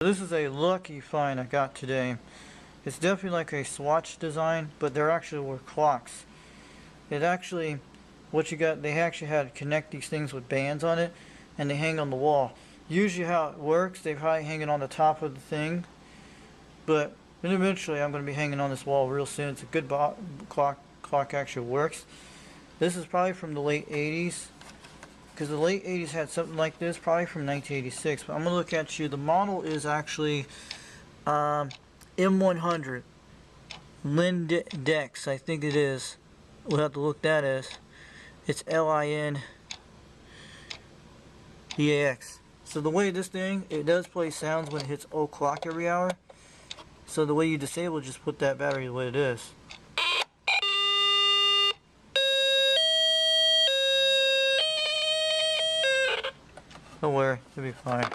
This is a lucky find I got today. It's definitely like a swatch design, but there actually were clocks. It actually, what you got, they actually had to connect these things with bands on it, and they hang on the wall. Usually how it works, they probably hang it on the top of the thing, but eventually I'm going to be hanging on this wall real soon. It's a good clock actually works. This is probably from the late 80s. Because the late 80s had something like this, probably from 1986. But I'm going to look at you. The model is actually M-100 LIN DX. I think it is. We'll have to look that as. It's LIN DX. So the way this thing, it does play sounds when it hits 0 o'clock every hour. So the way you disable, just put that battery the way it is. Don't worry, it'll be fine.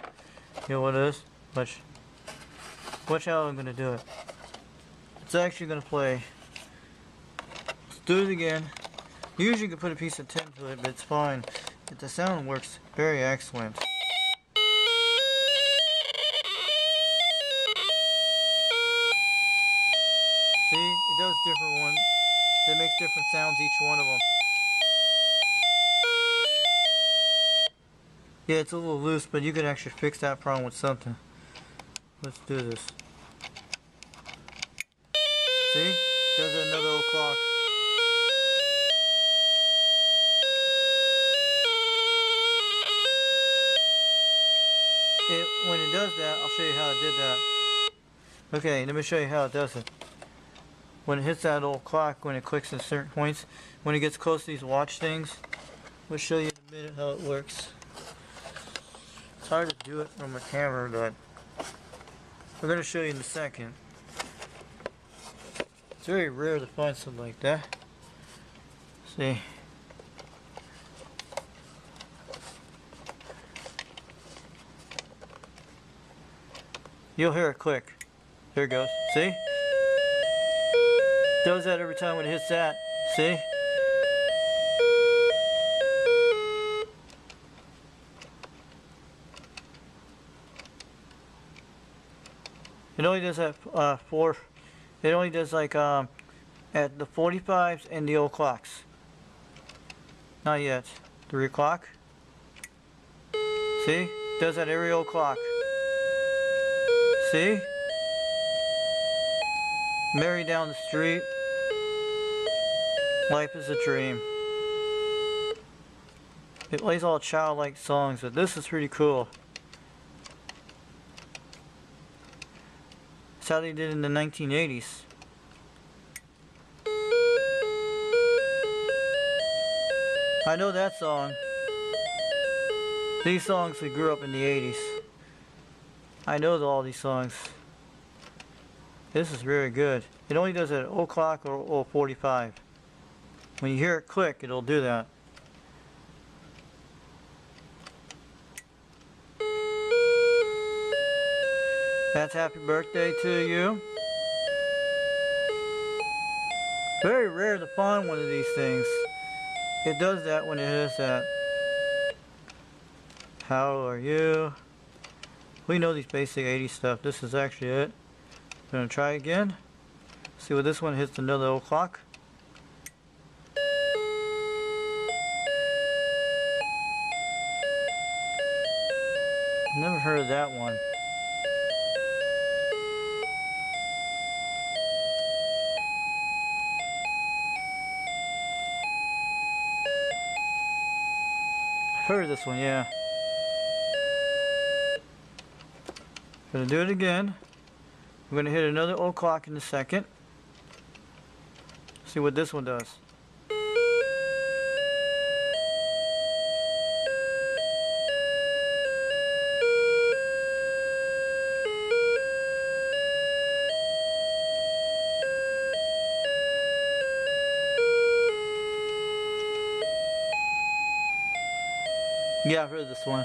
You know what it is? Watch how I'm gonna do it. It's actually gonna play. Let's do it again. Usually you can put a piece of tin to it, but it's fine. The sound works very excellent. See, it does different ones. It makes different sounds each one of them. Yeah, it's a little loose, but you can actually fix that problem with something. Let's do this. See? Does another 0 o'clock. When it does that, I'll show you how it did that. Okay, let me show you how it does it. When it hits that 0 o'clock, when it clicks at certain points, when it gets close to these watch things, we'll show you in a minute how it works. It's hard to do it from a camera, but we're going to show you in a second. It's very rare to find something like that. See? You'll hear it click. There it goes. See? Does that every time when it hits that. See? It only does that it only does like at the 45s and the 0 o'clocks. Not yet. 3 o'clock. See? Does that every 0 o'clock. See? Mary down the street. Life is a dream. It plays all childlike songs, but this is pretty cool. That's how they did in the 1980s. I know that song. These songs we grew up in the 80s. I know all these songs. This is very good. It only does it at 0 o'clock or 45. When you hear it click, it'll do that. That's happy birthday to you. Very rare to find one of these things. It does that when it is that. How are you? We know these basic 80s stuff. This is actually it. I'm gonna try again. See what this one hits another 0 o'clock. Never heard of that one. I've heard of this one, yeah. Gonna do it again. We're gonna hit another 0 o'clock in a second. See what this one does. Yeah, I've heard of this one.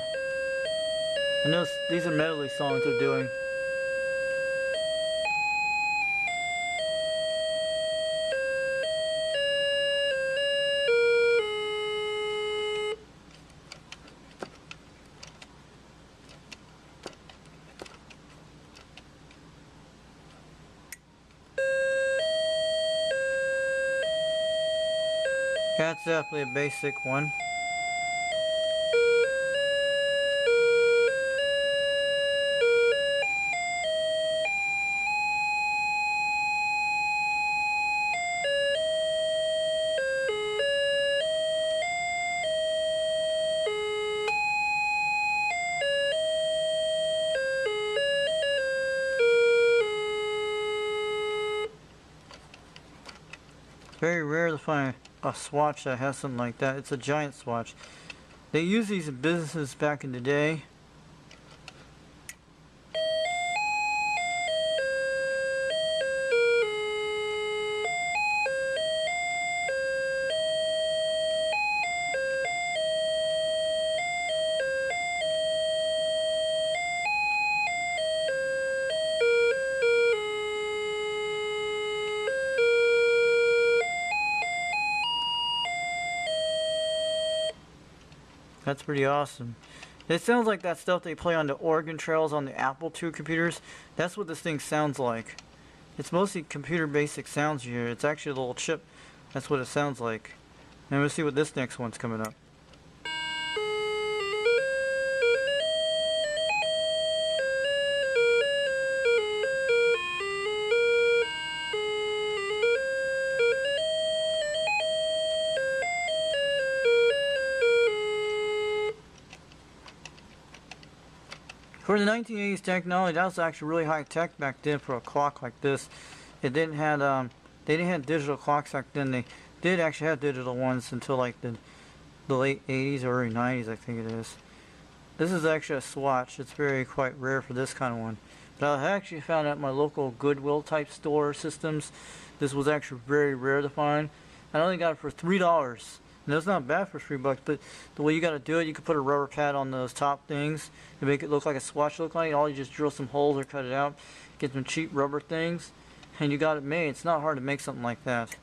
I know these are medley songs they're doing. That's definitely a basic one. Very rare to find a swatch that has something like that. It's a giant swatch. They used these in businesses back in the day. That's pretty awesome. It sounds like that stuff they play on the Oregon Trails on the Apple II computers. That's what this thing sounds like. It's mostly computer basic sounds here. It's actually a little chip. That's what it sounds like. And we'll see what this next one's coming up. For the 1980s technology, that was actually really high tech back then for a clock like this. It didn't have they didn't have digital clocks back then. They did actually have digital ones until like the late 80s or early 90s, I think it is. This is actually a swatch. It's quite rare for this kind of one. But I actually found at my local Goodwill type store systems, this was actually very rare to find. I only got it for $3. And that's not bad for $3, but the way you got to do it, you could put a rubber pad on those top things to make it look like a swatch look like. All you just drill some holes or cut it out, get some cheap rubber things, and you got it made. It's not hard to make something like that.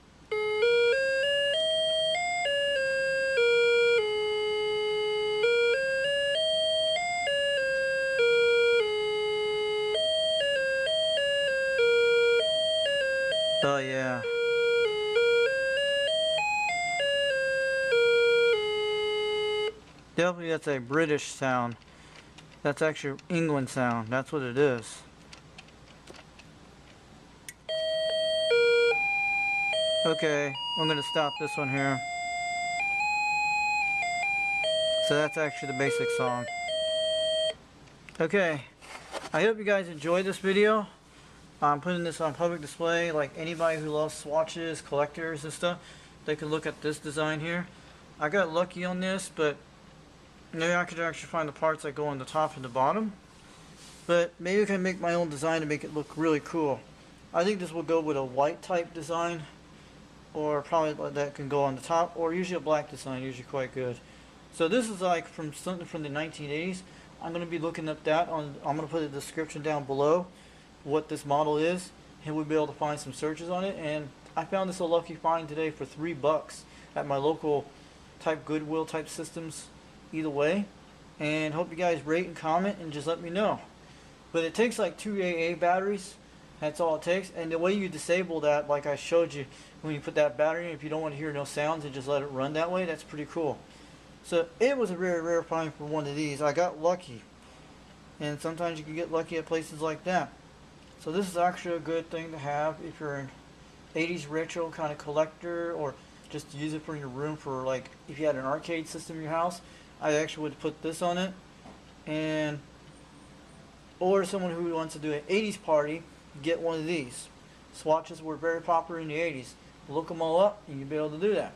Oh yeah. Definitely that's a British sound. That's actually England sound. That's what it is. Okay, I'm gonna stop this one here. So that's actually the basic song. Okay, I hope you guys enjoyed this video. I'm putting this on public display. Like anybody who loves swatches, collectors and stuff, they can look at this design here. I got lucky on this, but maybe I could actually find the parts that go on the top and the bottom. But maybe I can make my own design to make it look really cool. I think this will go with a white type design, or probably that can go on the top, or usually a black design, usually quite good. So this is like from something from the 1980s. I'm going to be looking up that on. I'm going to put a description down below what this model is, and we'll be able to find some searches on it. And I found this a lucky find today for $3 at my local type Goodwill type systems. Either way, and hope you guys rate and comment and just let me know. But it takes like 2 AA batteries. That's all it takes. And the way you disable that, like I showed you, when you put that battery in, if you don't want to hear no sounds and just let it run that way, that's pretty cool. So it was a very rare find for one of these. I got lucky, and sometimes you can get lucky at places like that. So this is actually a good thing to have if you're an 80s retro kind of collector, or just to use it for your room for, like, if you had an arcade system in your house. I actually would put this on it, and or someone who wants to do an 80s party, get one of these. Swatches were very popular in the 80s. Look them all up and you'll be able to do that.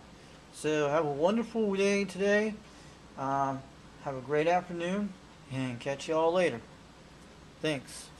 So have a wonderful day today. Have a great afternoon, and catch you all later. Thanks.